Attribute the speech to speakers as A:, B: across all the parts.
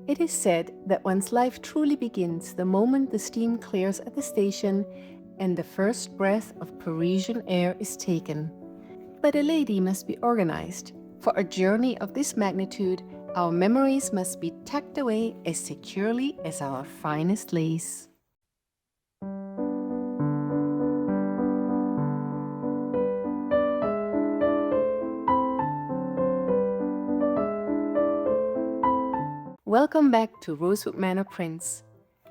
A: It is said that one's life truly begins the moment the steam clears at the station and the first breath of Parisian air is taken. But a lady must be organized. For a journey of this magnitude, our memories must be tucked away as securely as our finest lace. Welcome back to Rosewood Manor Prints.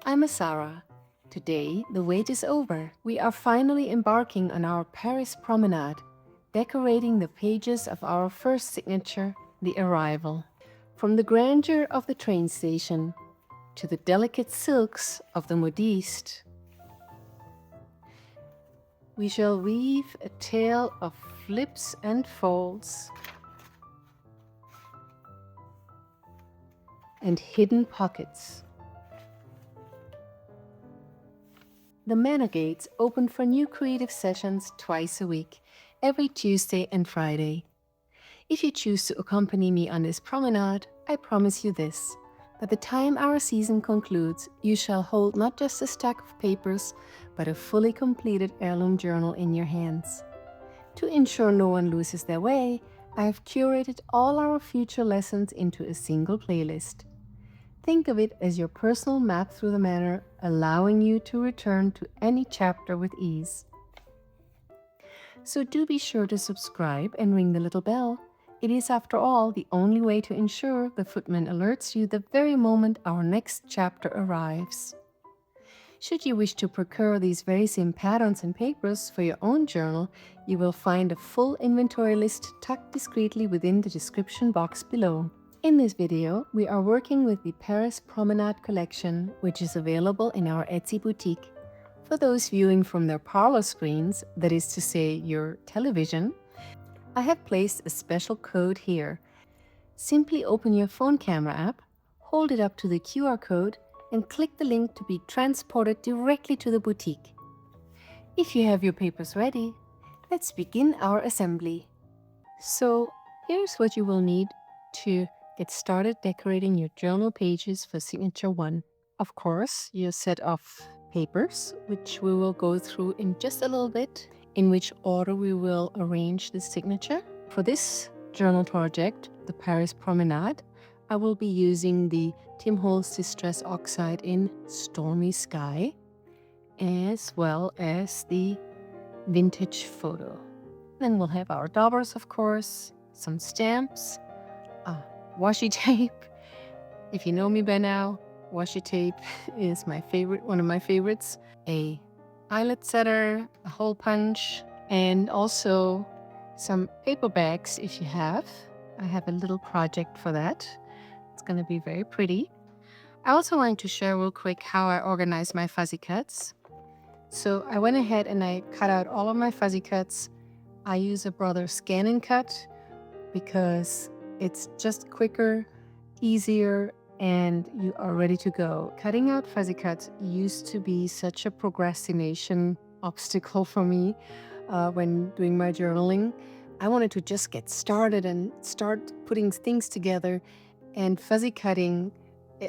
A: I'm Asara. Today, the wait is over. We are finally embarking on our Paris promenade, decorating the pages of our first signature, the arrival. From the grandeur of the train station to the delicate silks of the Modiste, we shall weave a tale of flips and folds and hidden pockets. The Manor Gates open for new creative sessions twice a week, every Tuesday and Friday. If you choose to accompany me on this promenade, I promise you this: by the time our season concludes, you shall hold not just a stack of papers, but a fully completed heirloom journal in your hands. To ensure no one loses their way, I have curated all our future lessons into a single playlist. Think of it as your personal map through the manor, allowing you to return to any chapter with ease. So do be sure to subscribe and ring the little bell. It is, after all, the only way to ensure the footman alerts you the very moment our next chapter arrives. Should you wish to procure these very same patterns and papers for your own journal, you will find a full inventory list tucked discreetly within the description box below. In this video, we are working with the Paris Promenade collection, which is available in our Etsy boutique. For those viewing from their parlor screens, that is to say your television, I have placed a special code here. Simply open your phone camera app, hold it up to the QR code, and click the link to be transported directly to the boutique. If you have your papers ready, let's begin our assembly. So here's what you will need to get started decorating your journal pages for signature 1. Of course, your set of papers, which we will go through in just a little bit, in which order we will arrange the signature. For this journal project, the Paris Promenade, I will be using the Tim Holtz Distress Oxide in Stormy Sky, as well as the Vintage Photo. Then we'll have our daubers, of course, some stamps, washi tape. If you know me by now, washi tape is my favorite, one of my favorites. A eyelet setter, a hole punch, and also some paper bags if you have. I have a little project for that. It's going to be very pretty. I also wanted to share real quick how I organize my fuzzy cuts. So I went ahead and I cut out all of my fuzzy cuts. I use a brother ScanNCut because it's just quicker, easier, and you are ready to go. Cutting out fuzzy cuts used to be such a procrastination obstacle for me when doing my journaling. I wanted to just get started and start putting things together, and fuzzy cutting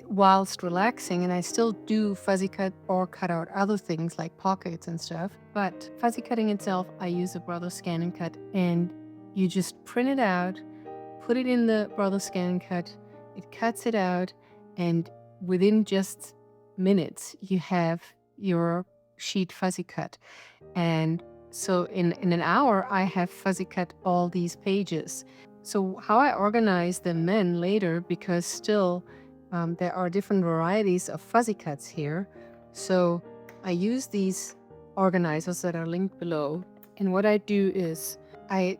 A: whilst relaxing, and I still do fuzzy cut or cut out other things like pockets and stuff, but fuzzy cutting itself, I use a brother ScanNCut, and you just print it out, put it in the brother ScanNCut, it cuts it out, and within just minutes you have your sheet fuzzy cut. And so in an hour I have fuzzy cut all these pages. So how I organize them then later, because still there are different varieties of fuzzy cuts here, so I use these organizers that are linked below, and what I do is I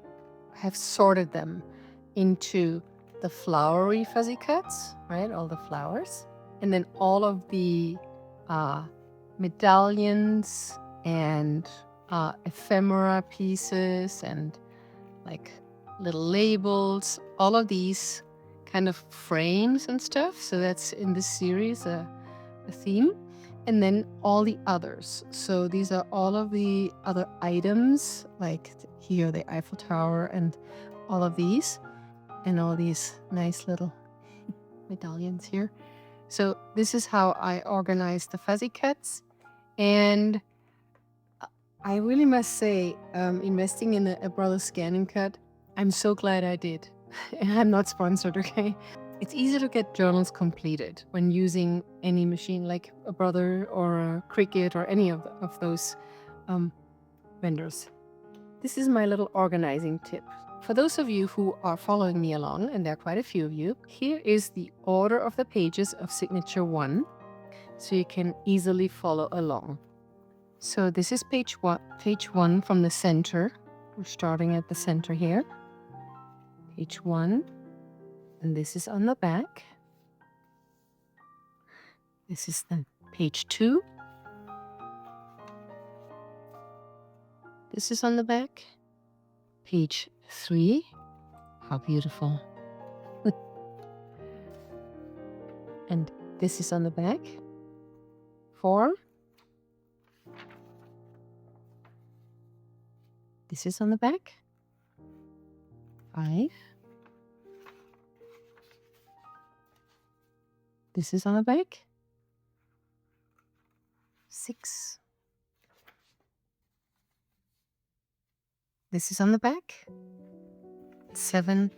A: have sorted them into the flowery fuzzy cuts, right? All the flowers. And then all of the medallions and ephemera pieces and like little labels, all of these kind of frames and stuff. So that's in this series a theme. And then all the others. So these are all of the other items, like here the Eiffel Tower and all of these. And all these nice little medallions here. So this is how I organize the fuzzy cuts. And I really must say, investing in a brother ScanNCut, I'm so glad I did. I'm not sponsored, okay? It's easy to get journals completed when using any machine like a Brother or a Cricut or any of those vendors. This is my little organizing tip. For those of you who are following me along, and there are quite a few of you, here is the order of the pages of signature 1, so you can easily follow along. So this is page one from the center. We're starting at the center here. Page 1, and this is on the back. This is the page 2. This is on the back. Page 3. How beautiful. And this is on the back. 4. This is on the back. 5. This is on the back. 6. This is on the back. 7.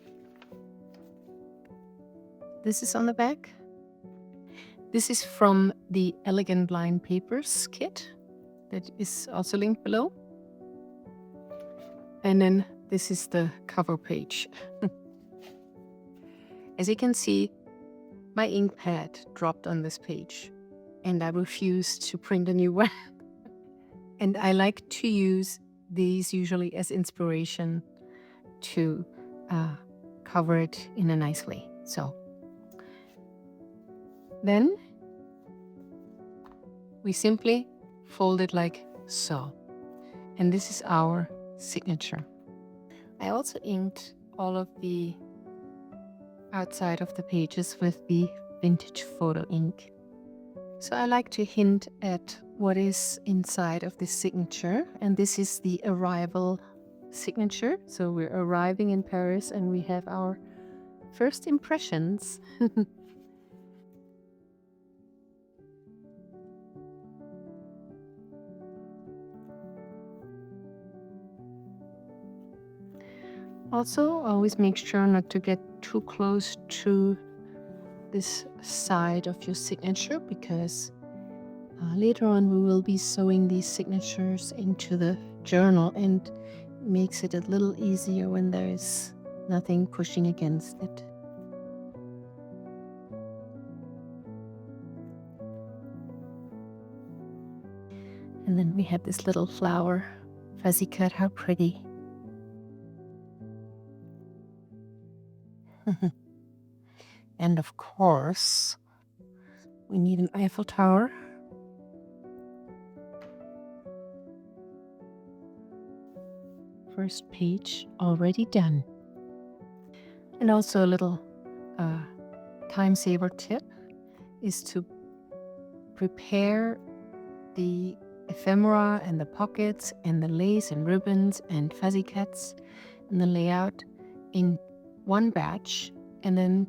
A: This is on the back. This is from the Elegant Line Papers kit that is also linked below. And then this is the cover page. As you can see, my ink pad dropped on this page and I refused to print a new one. And I like to use these usually as inspiration to cover it in a nice way. So then we simply fold it like so. And this is our signature. I also inked all of the outside of the pages with the vintage photo ink. So I like to hint at what is inside of this signature, and this is the arrival signature. So we're arriving in Paris and we have our first impressions. Also, always make sure not to get too close to this side of your signature, because later on we will be sewing these signatures into the journal, and makes it a little easier when there is nothing pushing against it. And then we have this little flower fuzzy cut. How pretty. And of course, we need an Eiffel Tower. First page already done. And also a little time saver tip is to prepare the ephemera and the pockets and the lace and ribbons and fuzzy cuts and the layout in one batch, and then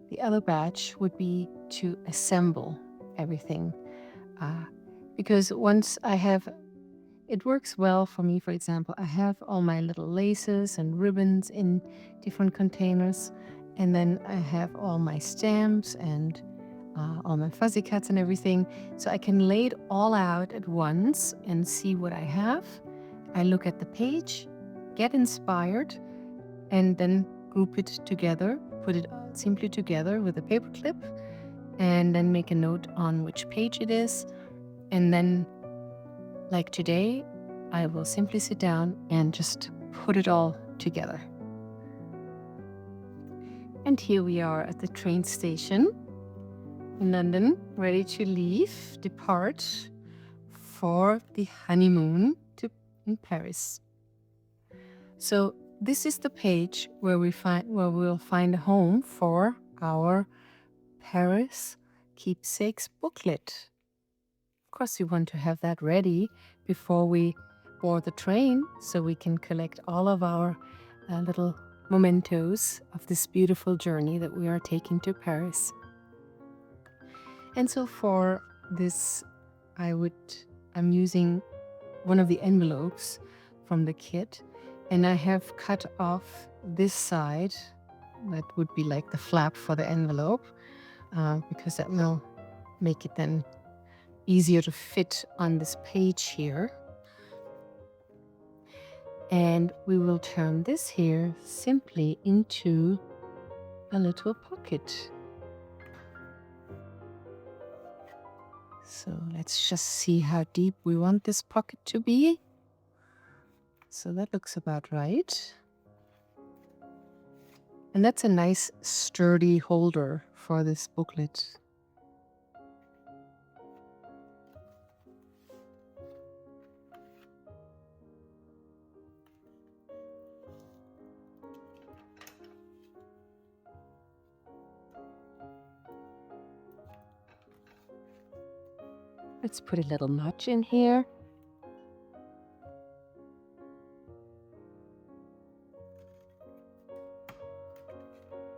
A: the other batch would be to assemble everything. Because once I have, it works well for me, for example, I have all my little laces and ribbons in different containers, and then I have all my stamps and all my fuzzy cuts and everything. So I can lay it all out at once and see what I have. I look at the page, get inspired, and then group it together, put it simply together with a paper clip, and then make a note on which page it is. And then, like today, I will simply sit down and just put it all together. And here we are at the train station in London, ready to depart for the honeymoon in Paris. So this is the page where we'll find a home for our Paris Keepsakes Booklet. Of course, we want to have that ready before we board the train, so we can collect all of our little mementos of this beautiful journey that we are taking to Paris. And so for this, I'm using one of the envelopes from the kit, and I have cut off this side. That would be like the flap for the envelope, because that will make it then easier to fit on this page here. And we will turn this here simply into a little pocket. So let's just see how deep we want this pocket to be. So that looks about right. And that's a nice sturdy holder for this booklet. Let's put a little notch in here.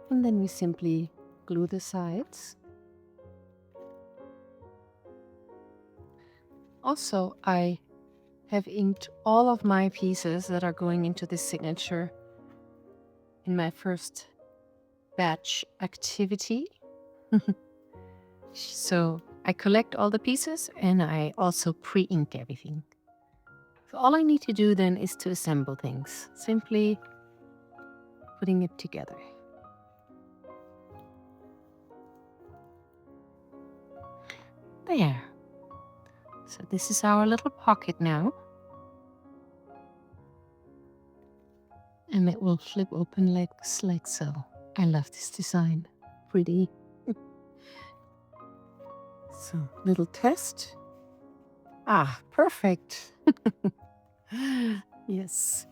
A: And then we simply glue the sides. Also, I have inked all of my pieces that are going into this signature in my first batch activity. So I collect all the pieces and I also pre-inked everything. So all I need to do then is to assemble things, simply putting it together. There. So this is our little pocket now. And it will flip open like so. I love this design. Pretty. So, little test. Ah, perfect. Yes.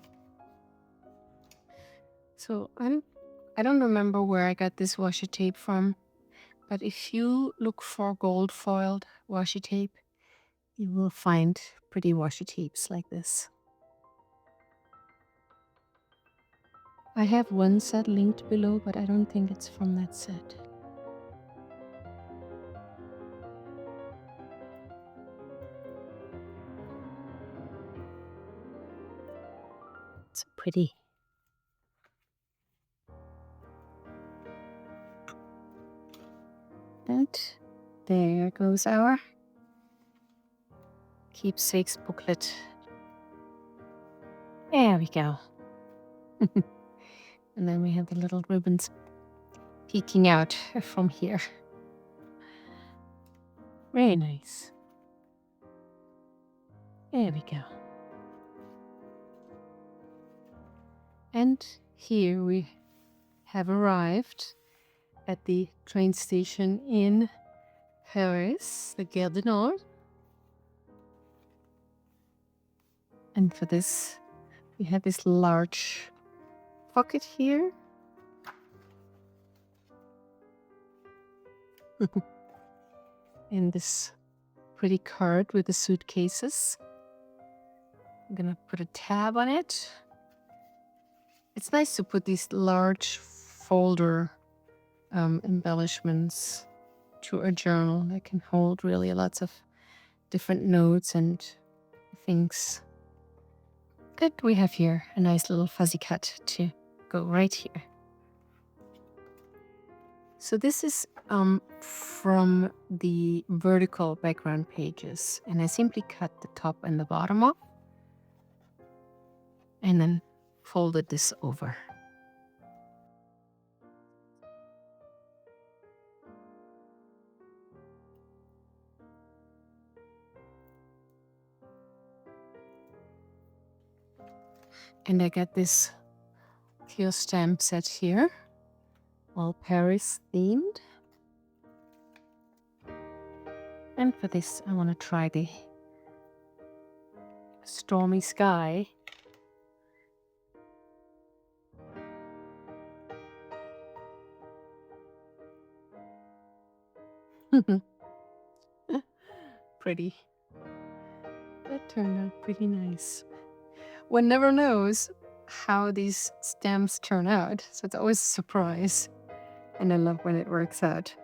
A: So I don't remember where I got this washi tape from, but if you look for gold foiled washi tape, you will find pretty washi tapes like this. I have one set linked below, but I don't think it's from that set. It's pretty. And there goes our keepsakes booklet. There we go. And then we have the little ribbons peeking out from here. Very nice. There we go. And here we have arrived at the train station in Paris, the Gare du Nord. And for this, we have this large pocket here. And this pretty card with the suitcases. I'm gonna put a tab on it. It's nice to put these large folder embellishments to a journal that can hold really lots of different notes and things. Good, we have here a nice little fuzzy cut to go right here. So this is from the vertical background pages, and I simply cut the top and the bottom off and then folded this over. And I got this clear stamp set here, all Paris themed. And for this, I want to try the stormy sky. Pretty. That turned out pretty nice. One never knows how these stamps turn out, so it's always a surprise. And I love when it works out.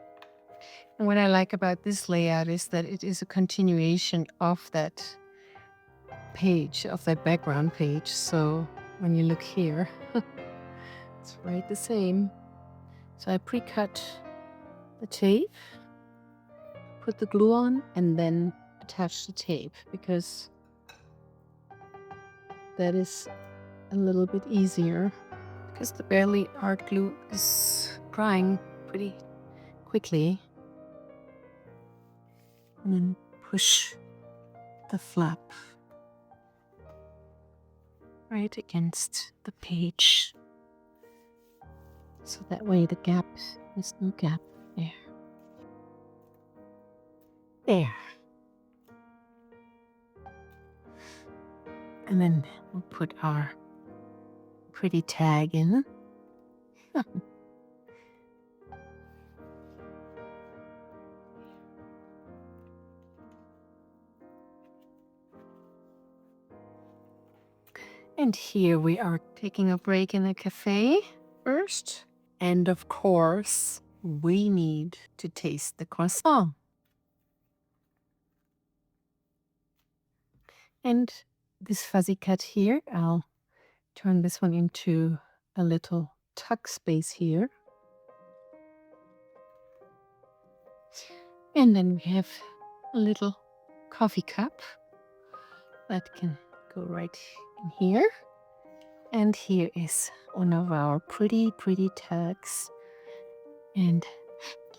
A: And what I like about this layout is that it is a continuation of that page, of that background page. So when you look here, it's right the same. So I pre-cut the tape, put the glue on, and then attach the tape because that is a little bit easier because the Barely art glue is drying pretty quickly. And then push the flap right against the page. So that way the gap, there's no gap there. There. And then we'll put our pretty tag in. And here we are taking a break in a cafe first. And of course, we need to taste the croissant. And this fuzzy cut here, I'll turn this one into a little tuck space here. And then we have a little coffee cup that can go right in here. And here is one of our pretty tags. And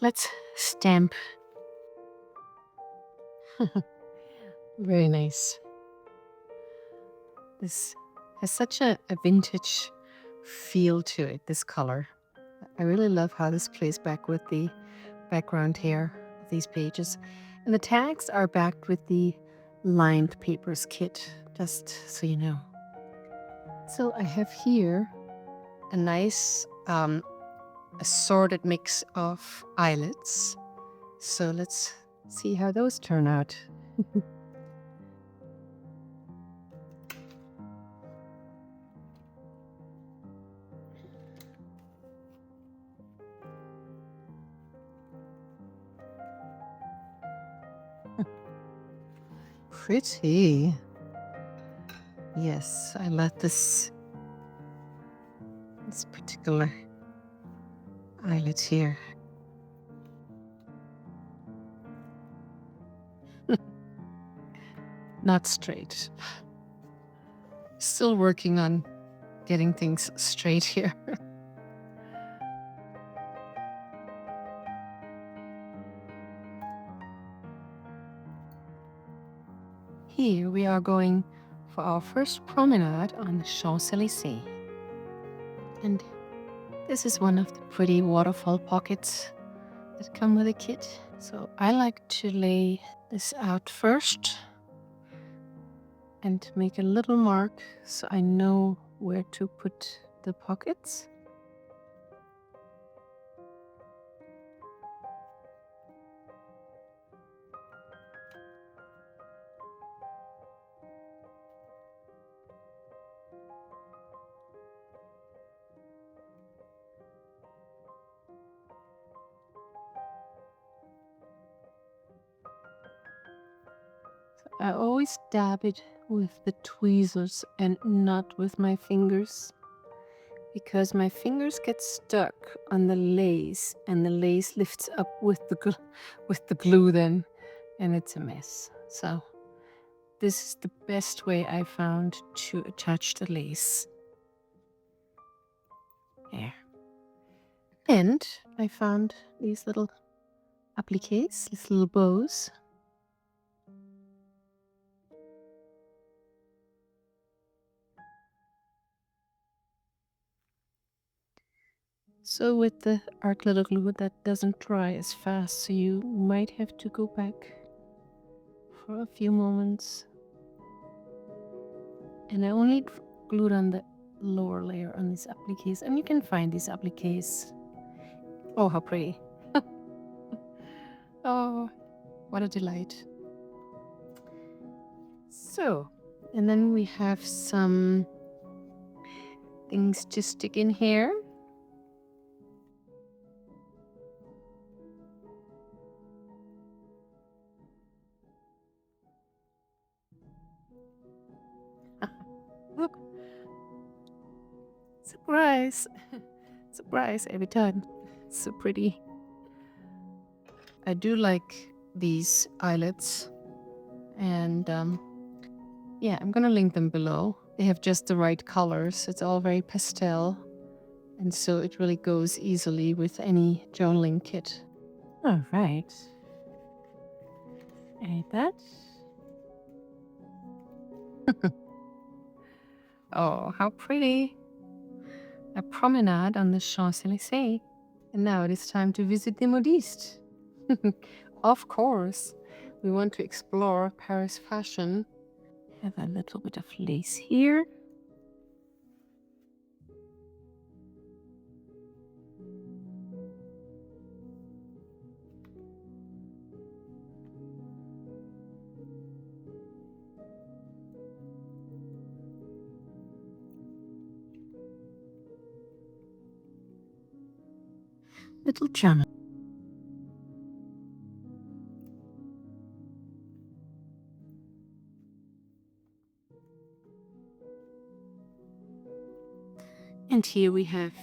A: let's stamp. Very nice. This has such a vintage feel to it, this color. I really love how this plays back with the background here of these pages. And the tags are backed with the lined papers kit, just so you know. So I have here a nice assorted mix of eyelets. So let's see how those turn out. Pretty. Yes, I love this particular eyelet here. Not straight. Still working on getting things straight here. Here we are going for our first promenade on the Champs-Élysées. And this is one of the pretty waterfall pockets that come with a kit. So I like to lay this out first and make a little mark so I know where to put the pockets. I always dab it with the tweezers and not with my fingers because my fingers get stuck on the lace and the lace lifts up with the glue then and it's a mess. So this is the best way I found to attach the lace. There. And I found these little appliques, these little bows. So with the art glitter glue, that doesn't dry as fast, so you might have to go back for a few moments. And I only glued on the lower layer on these appliques, and you can find these appliques. Oh, how pretty. Oh, what a delight. So, and then we have some things to stick in here. Look, surprise! Surprise every time. So pretty. I do like these eyelets, and yeah, I'm gonna link them below. They have just the right colors. It's all very pastel, and so it really goes easily with any journaling kit. All right. Ain't that? Oh, how pretty. A promenade on the Champs-Élysées. And now it is time to visit the Modiste. Of course, we want to explore Paris fashion. Have a little bit of lace here. Little journal. And here we have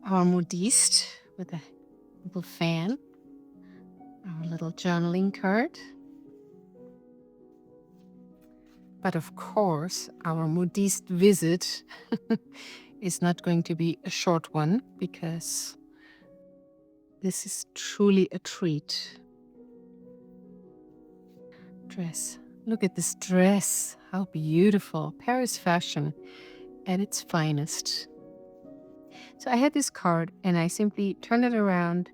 A: our Modiste with a little fan, our little journaling card. But of course, our Modiste visit is not going to be a short one, because this is truly a treat. Dress. Look at this dress. How beautiful. Paris fashion at its finest. So I had this card and I simply turned it around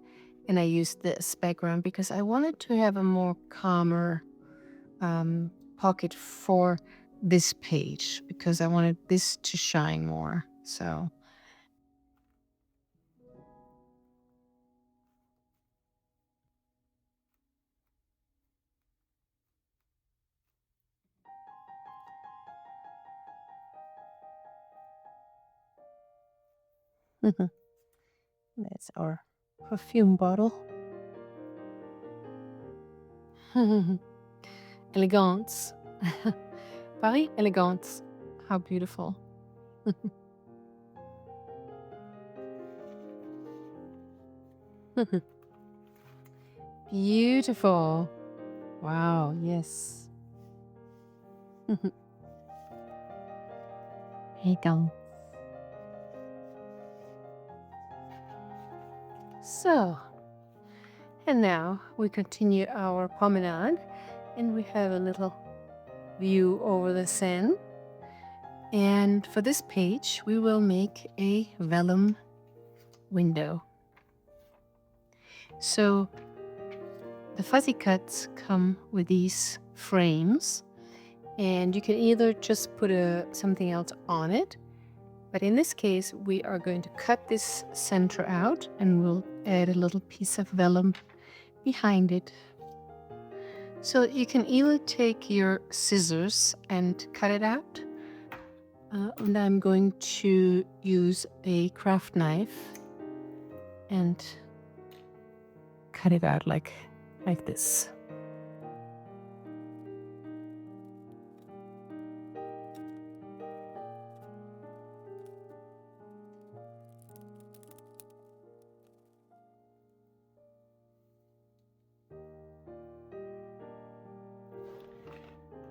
A: and I used this background because I wanted to have a more calmer pocket for this page, because I wanted this to shine more. So that's our perfume bottle. Elegance. Paris Elegance. How beautiful. Beautiful. Wow, yes. Elegance. So, and now we continue our promenade, and we have a little view over the Seine. And for this page, we will make a vellum window. So the fuzzy cuts come with these frames, and you can either just put something else on it, but in this case, we are going to cut this center out and we'll add a little piece of vellum behind it. So you can either take your scissors and cut it out, and I'm going to use a craft knife and cut it out like this.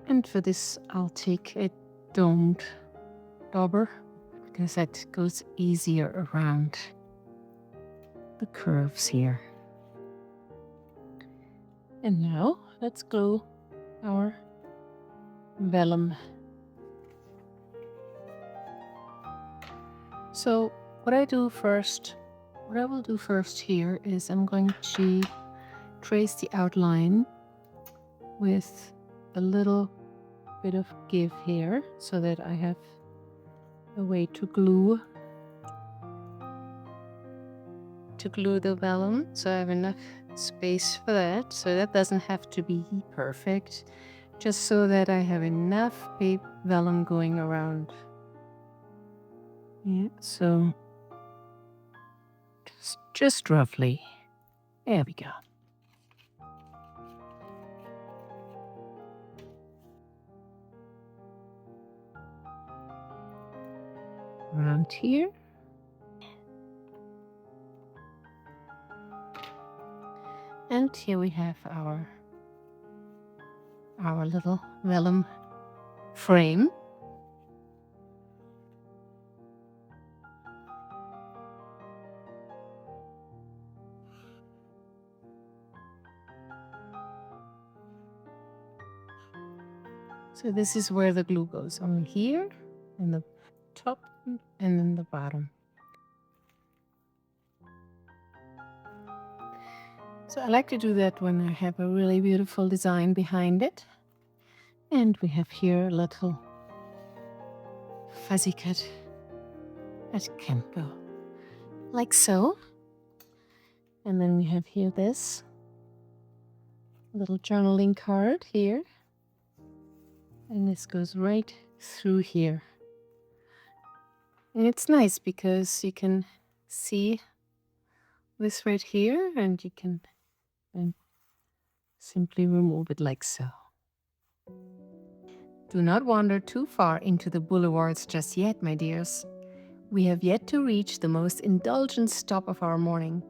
A: And for this, I'll take a domed dauber, because that goes easier around the curves here. And now let's glue our vellum. So what I will do first here is I'm going to trace the outline with a little bit of give here, so that I have a way to glue the vellum, so I have enough space for that. So that doesn't have to be perfect, just so that I have enough vellum going around. Yeah, so just roughly. There we go. around here. And here we have our little vellum frame. So this is where the glue goes, on here, in the top, and then the bottom. So I like to do that when I have a really beautiful design behind it. And we have here a little fuzzy cut that can go like so. And then we have here this little journaling card here. And this goes right through here. And it's nice because you can see this right here, and you can simply remove it like so. Do not wander too far into the boulevards just yet, my dears. We have yet to reach the most indulgent stop of our morning.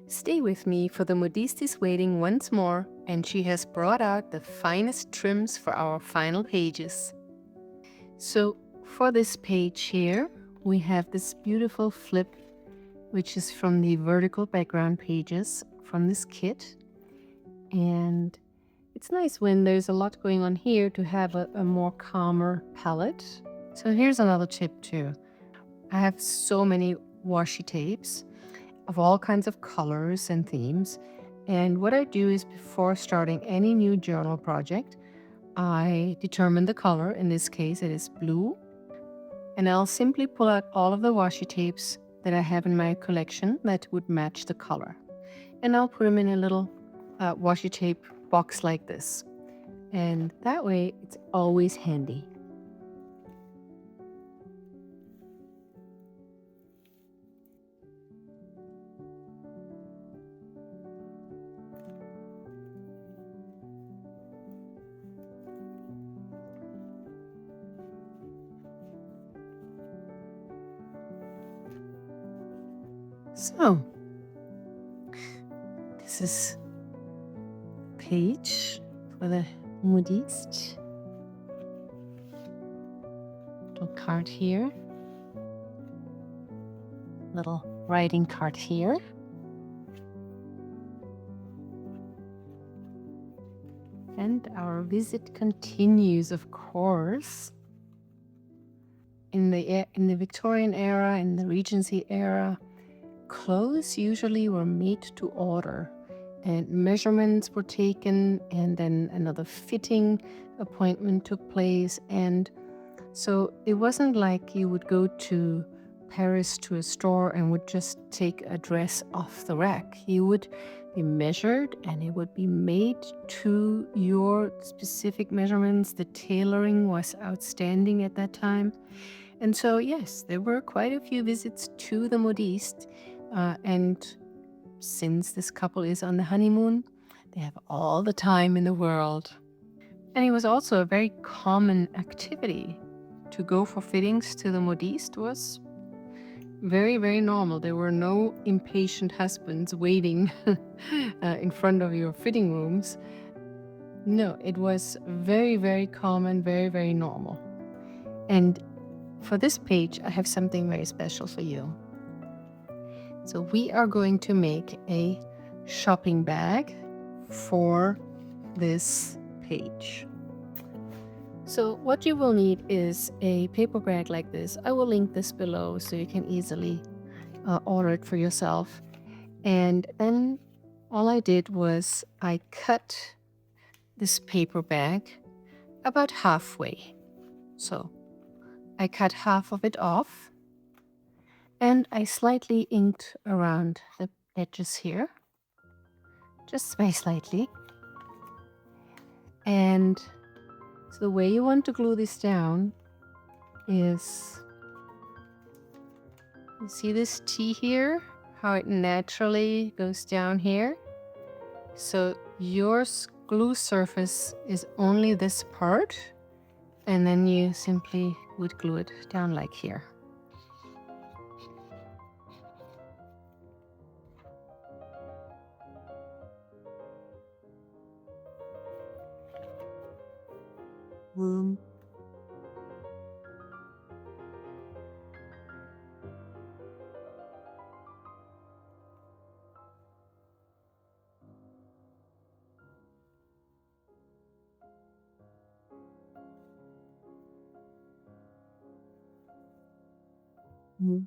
A: Stay with me, for the Modiste is waiting once more, and she has brought out the finest trims for our final pages. So for this page here, we have this beautiful flip, which is from the vertical background pages from this kit. And it's nice when there's a lot going on here to have a more calmer palette. So here's another tip too. I have so many washi tapes of all kinds of colors and themes. And what I do is, before starting any new journal project, I determine the color. In this case, it is blue. And I'll simply pull out all of the washi tapes that I have in my collection that would match the color. And I'll put them in a little washi tape box like this. And that way, it's always handy. So, this is page for the Modiste. Little card here. Little writing card here. And our visit continues, of course. In the Victorian era, in the Regency era, clothes usually were made to order, and measurements were taken, and then another fitting appointment took place. And so it wasn't like you would go to Paris to a store and would just take a dress off the rack. You would be measured, and it would be made to your specific measurements. The tailoring was outstanding at that time. And so, yes, there were quite a few visits to the Modiste. And since this couple is on the honeymoon, they have all the time in the world. And it was also a very common activity. To go for fittings to the Modiste was very, very normal. There were no impatient husbands waiting in front of your fitting rooms. No, it was very, very common, very, very normal. And for this page, I have something very special for you. So we are going to make a shopping bag for this page. So what you will need is a paper bag like this. I will link this below so you can easily order it for yourself. And then all I did was I cut this paper bag about halfway. So I cut half of it off. And I slightly inked around the edges here, just very slightly. And so the way you want to glue this down is, you see this T here, how it naturally goes down here? So your glue surface is only this part, and then you simply would glue it down like here. room. Mhm.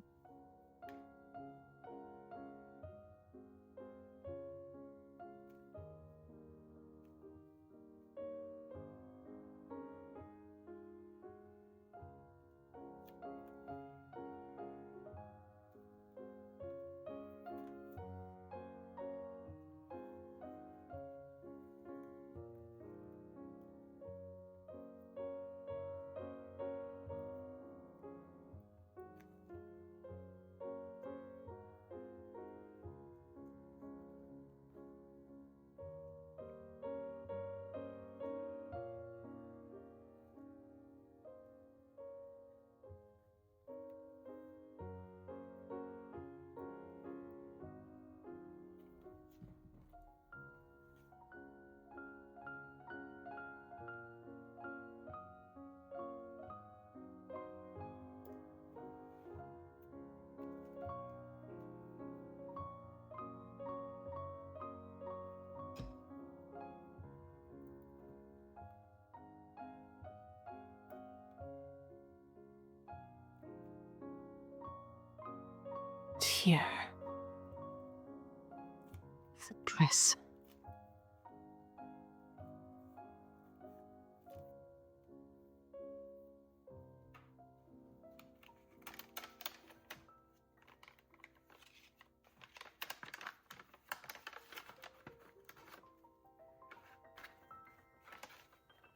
A: Here, the dress.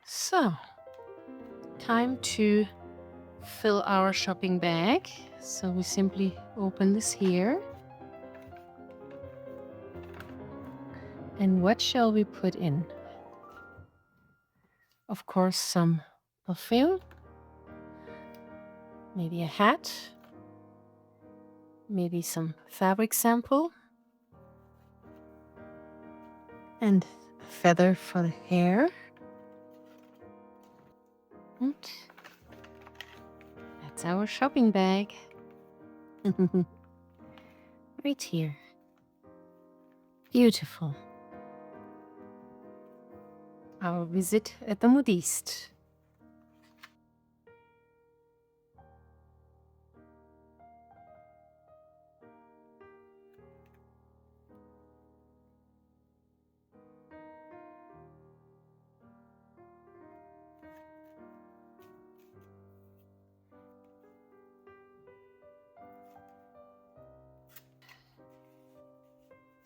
A: So, time to fill our shopping bag. So we simply open this here. And what shall we put in? Of course, some perfume, maybe a hat, maybe some fabric sample, and a feather for the hair. And that's our shopping bag. Right here. Beautiful. Our visit at the Modiste.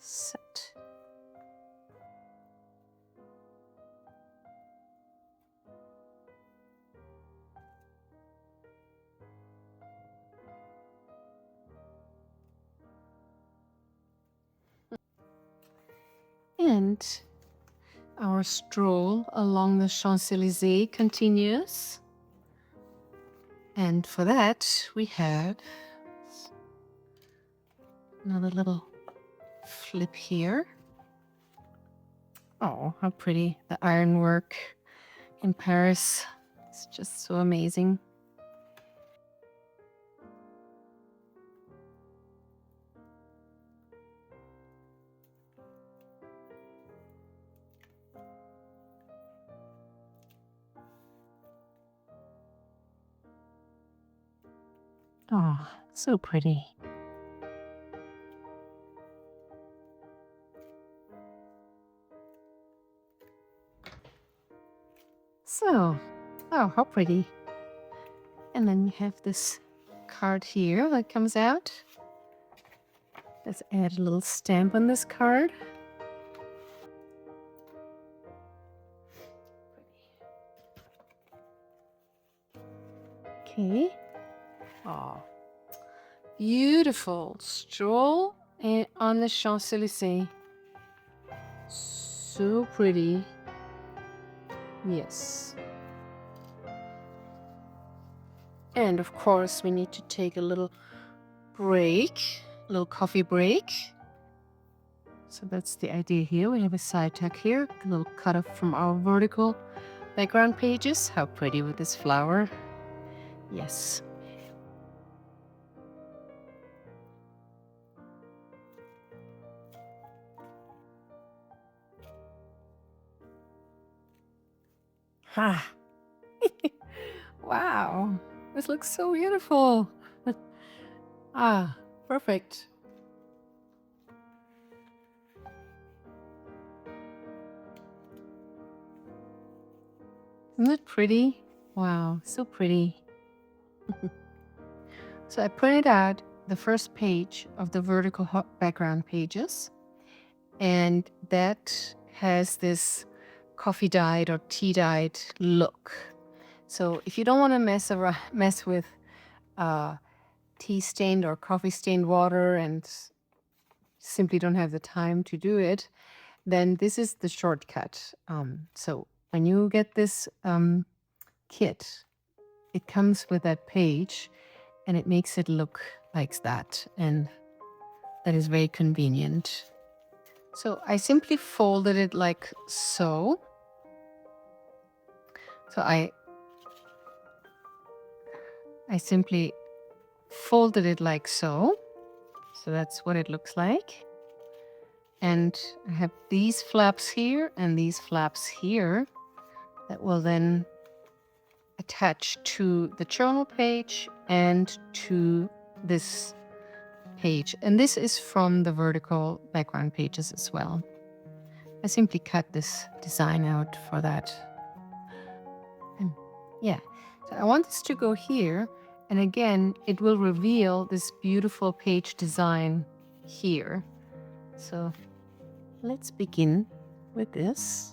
A: Set. And our stroll along the Champs-Élysées continues. And for that, we have another little flip here. Oh, how pretty. The ironwork in Paris. It's just so amazing. Oh, so pretty. So, oh, how pretty. And then you have this card here that comes out. Let's add a little stamp on this card. Okay. Oh, beautiful stroll on the Champs-Élysées. So pretty. Yes. And of course, we need to take a little break, a little coffee break. So that's the idea here. We have a side tack here, a little cut off from our vertical background pages. How pretty with this flower. Yes. Ha! Wow, this looks so beautiful. Ah, perfect. Isn't it pretty? Wow, so pretty. So I printed out the first page of the vertical background pages, and that has this coffee dyed or tea dyed look. So if you don't want to mess with tea stained or coffee stained water and simply don't have the time to do it, then this is the shortcut. So when you get this kit, it comes with that page and it makes it look like that. And that is very convenient. So I simply folded it like so. So I simply folded it like so. So that's what it looks like. And I have these flaps here and these flaps here that will then attach to the journal page and to this page. And this is from the vertical background pages as well. I simply cut this design out for that. And yeah, so I want this to go here. And again, it will reveal this beautiful page design here. So let's begin with this.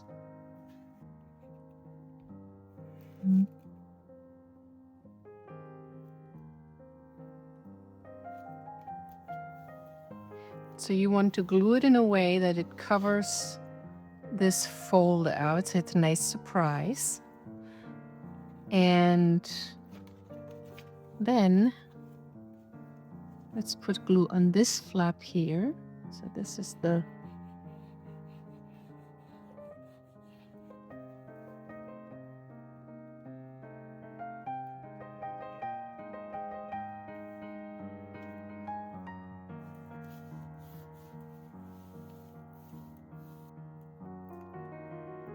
A: So you want to glue it in a way that it covers this fold out, so it's a nice surprise. And then let's put glue on this flap here. So this is the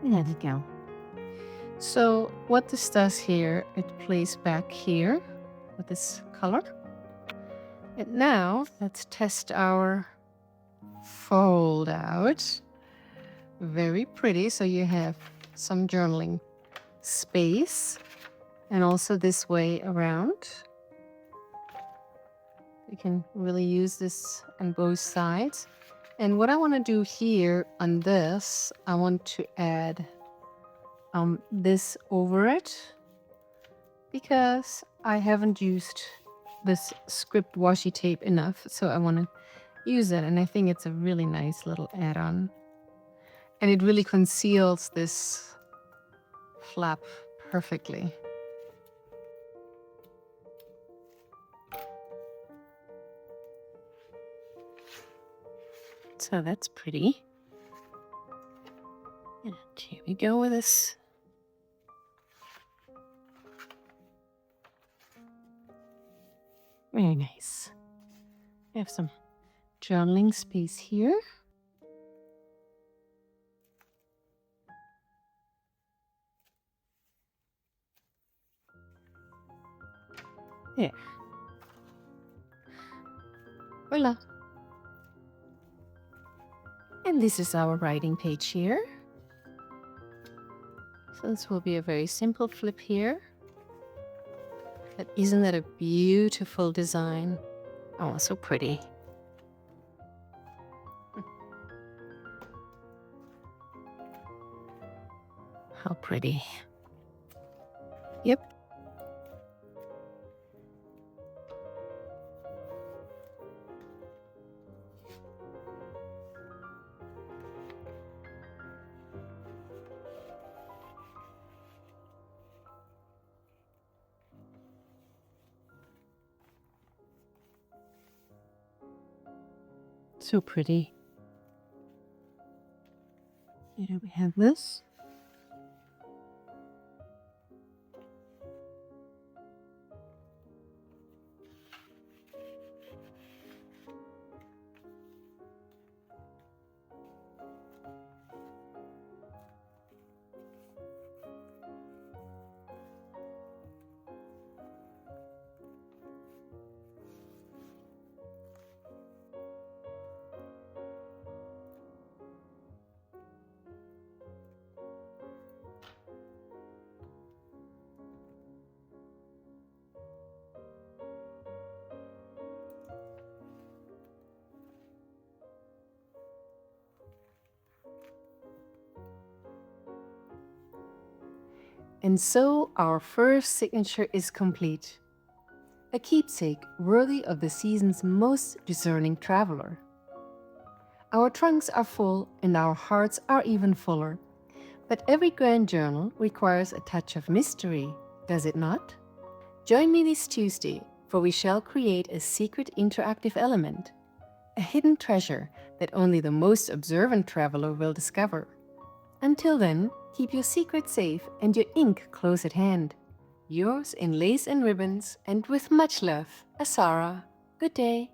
A: there we go. So what this does here, it plays back here with this color. And now let's test our fold out. Very pretty. So you have some journaling space and also this way around. You can really use this on both sides. And what I want to do here on this, I want to add this over it because I haven't used this script washi tape enough. So I want to use it. And I think it's a really nice little add-on. And it really conceals this flap perfectly. So that's pretty. And here we go with this. Very nice. We have some journaling space here. Yeah. Voila. And this is our writing page here. So this will be a very simple flip here. But isn't that a beautiful design? Oh, so pretty. How pretty. Yep. So pretty. Here we have this. And so our first signature is complete. A keepsake worthy of the season's most discerning traveler. Our trunks are full and our hearts are even fuller. But every grand journal requires a touch of mystery, does it not? Join me this Tuesday, for we shall create a secret interactive element, a hidden treasure that only the most observant traveler will discover. Until then, keep your secret safe and your ink close at hand. Yours in lace and ribbons, and with much love, Asara. Good day.